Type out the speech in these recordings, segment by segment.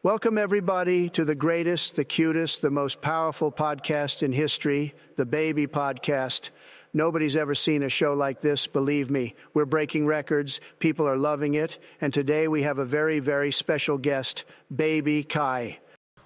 Welcome, everybody, to the greatest, the cutest, the most powerful podcast in history, the Baby Podcast. Nobody's ever seen a show like this, believe me. We're breaking records, people are loving it, and today we have a very, very special guest, Baby Kai.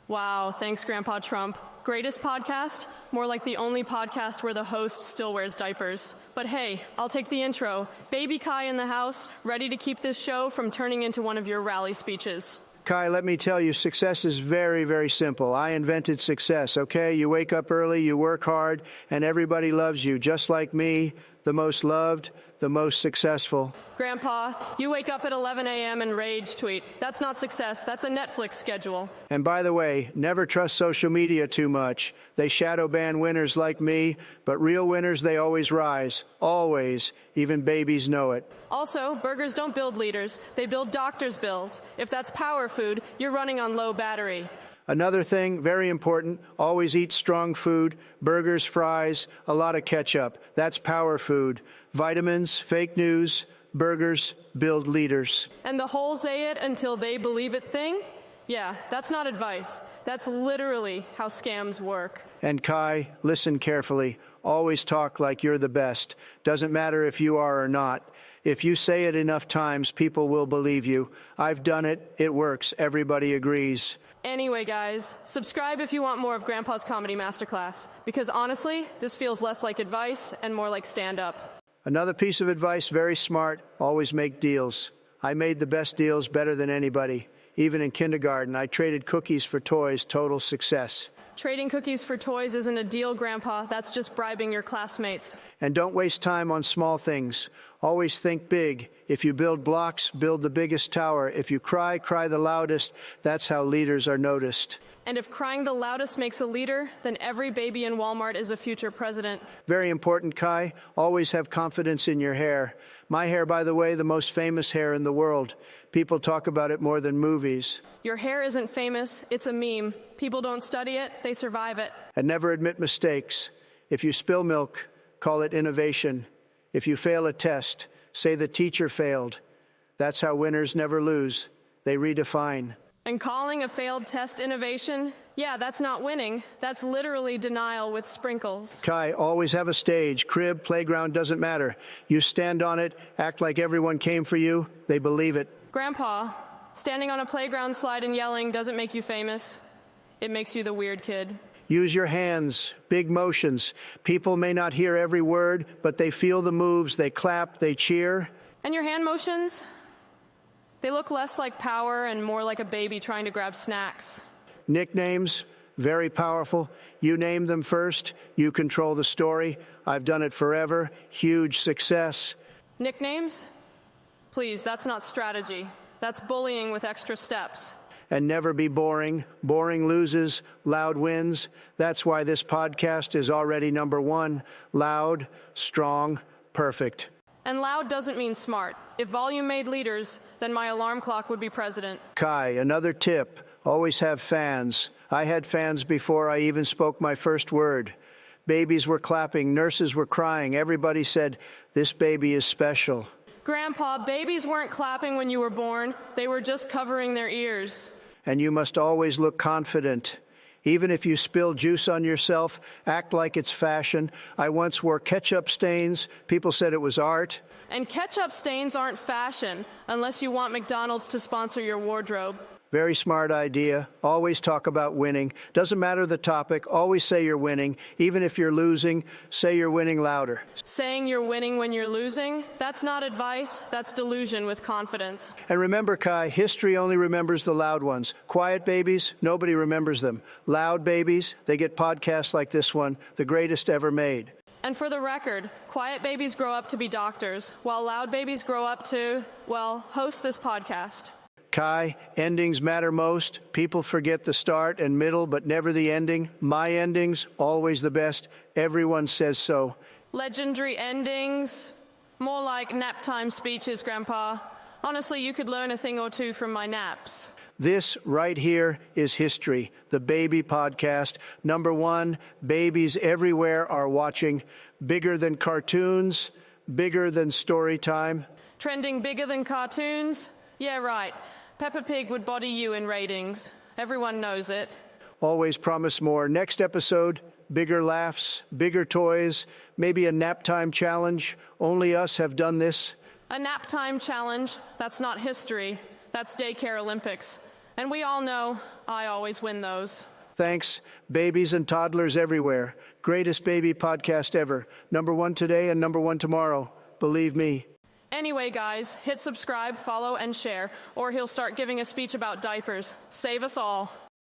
Wow, thanks, Grandpa Trump. Greatest podcast? More like the only podcast where the host still wears diapers. But hey, I'll take the intro. Baby Kai in the house, ready to keep this show from turning into one of your rally speeches. Kai, let me tell you, success is very, very simple. I invented success, okay? You wake up early, you work hard, and everybody loves you, just like me, the most loved, the most successful. Grandpa, you wake up at 11 a.m. and rage tweet. That's not success, that's a Netflix schedule. And by the way, never trust social media too much. They shadow ban winners like me, but real winners, they always rise. Always. Even babies know it. Also, burgers don't build leaders. They build doctors' bills. If that's power food, you're running on low battery. Another thing, very important, always eat strong food, burgers, fries, a lot of ketchup. That's power food. Vitamins, fake news, burgers build leaders. And the whole say it until they believe it thing? Yeah, that's not advice. That's literally how scams work. And Kai, listen carefully. Always talk like you're the best. Doesn't matter if you are or not. If you say it enough times, people will believe you. I've done it. It works. Everybody agrees. Anyway, guys, subscribe if you want more of Grandpa's Comedy Masterclass. Because honestly, this feels less like advice and more like stand-up. Another piece of advice, very smart, always make deals. I made the best deals better than anybody. Even in kindergarten, I traded cookies for toys, total success. Trading cookies for toys isn't a deal, Grandpa. That's just bribing your classmates. And don't waste time on small things. Always think big. If you build blocks, build the biggest tower. If you cry, cry the loudest. That's how leaders are noticed. And if crying the loudest makes a leader, then every baby in Walmart is a future president. Very important, Kai. Always have confidence in your hair. My hair, by the way, the most famous hair in the world. People talk about it more than movies. Your hair isn't famous, it's a meme. People don't study it, they survive it. And never admit mistakes. If you spill milk, call it innovation. If you fail a test, say the teacher failed. That's how winners never lose. They redefine. And calling a failed test innovation? Yeah, that's not winning. That's literally denial with sprinkles. Kai, always have a stage. Crib, playground, doesn't matter. You stand on it, act like everyone came for you. They believe it. Grandpa, standing on a playground slide and yelling doesn't make you famous. It makes you the weird kid. Use your hands, big motions. People may not hear every word, but they feel the moves. They clap, they cheer. And your hand motions? They look less like power and more like a baby trying to grab snacks. Nicknames, very powerful. You name them first. You control the story. I've done it forever. Huge success. Nicknames? Please, that's not strategy. That's bullying with extra steps. And never be boring. Boring loses, loud wins. That's why this podcast is already #1. Loud, strong, perfect. And loud doesn't mean smart. If volume made leaders, then my alarm clock would be president. Kai, another tip. Always have fans. I had fans before I even spoke my first word. Babies were clapping, nurses were crying. Everybody said, this baby is special. Grandpa, babies weren't clapping when you were born. They were just covering their ears. And you must always look confident. Even if you spill juice on yourself, act like it's fashion. I once wore ketchup stains. People said it was art. And ketchup stains aren't fashion, unless you want McDonald's to sponsor your wardrobe. Very smart idea. Always talk about winning. Doesn't matter the topic. Always say you're winning. Even if you're losing, say you're winning louder. Saying you're winning when you're losing? That's not advice. That's delusion with confidence. And remember, Kai, history only remembers the loud ones. Quiet babies, nobody remembers them. Loud babies, they get podcasts like this one, the greatest ever made. And for the record, quiet babies grow up to be doctors, while loud babies grow up to, well, host this podcast. Kai, endings matter most. People forget the start and middle, but never the ending. My endings, always the best. Everyone says so. Legendary endings? More like nap time speeches, Grandpa. Honestly, you could learn a thing or two from my naps. This right here is history, the Baby Podcast. #1, babies everywhere are watching. Bigger than cartoons, bigger than story time. Trending bigger than cartoons? Yeah, right. Peppa Pig would body you in ratings. Everyone knows it. Always promise more. Next episode, bigger laughs, bigger toys, maybe a nap time challenge. Only us have done this. A nap time challenge, that's not history. That's daycare Olympics. And we all know I always win those. Thanks, babies and toddlers everywhere. Greatest baby podcast ever. #1 today and #1 tomorrow. Believe me. Anyway, guys, hit subscribe, follow, and share, or he'll start giving a speech about diapers. Save us all.